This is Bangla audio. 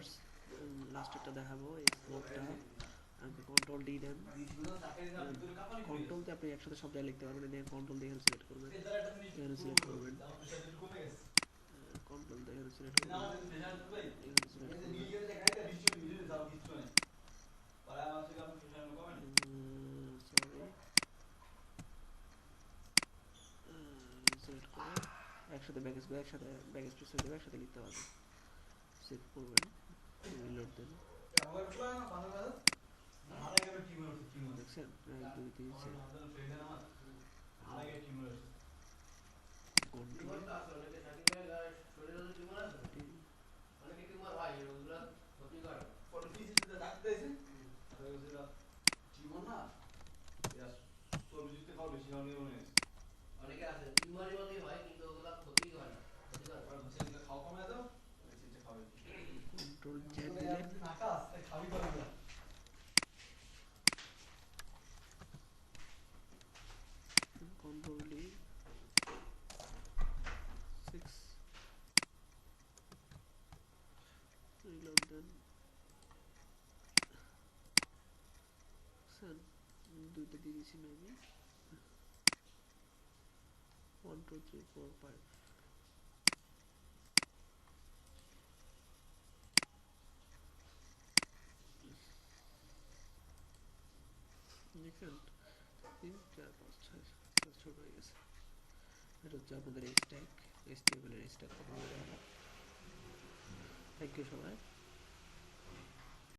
ভিউয়ার্স, লাস্টেরটা দেখাবো। এই স্মোকটা আপনি কন্ট্রোল ডি দেন, কন্ট্রোল দিয়ে আপনি একসাথে সব জায়গায় লিখতে পারবেন। দিয়ে কন্ট্রোল দিয়ে এখানে সিলেক্ট করবেন, এখানে সিলেক্ট করবেন, কন্ট্রোল দিয়ে এখানে সিলেক্ট করবেন, এখানে সিলেক্ট করবেন, সরি সিলেক্ট করে একসাথে ব্যাকেজগুলো একসাথে ব্যাকেজ প্রেস হয়ে যাবে, একসাথে লিখতে পারবেন। সেভ করবেন, রিলোড দেন, দেখছেন 1 2 3 4 কন্ট্রোল কন্ট্রোল জেড দিলেন, কন্ট্রোল ডি 6 রিলোড দেন, দেখছেন দুইটা দিয়ে দিয়েছি মেবি 1 2 3 4 5 দেখছেন 3 4 5 6 ছোট হয়ে গেছে। এটা হচ্ছে আপনাদের স্ট্যাক, HTML এর স্ট্যাক। থ্যাংক ইউ সবাই।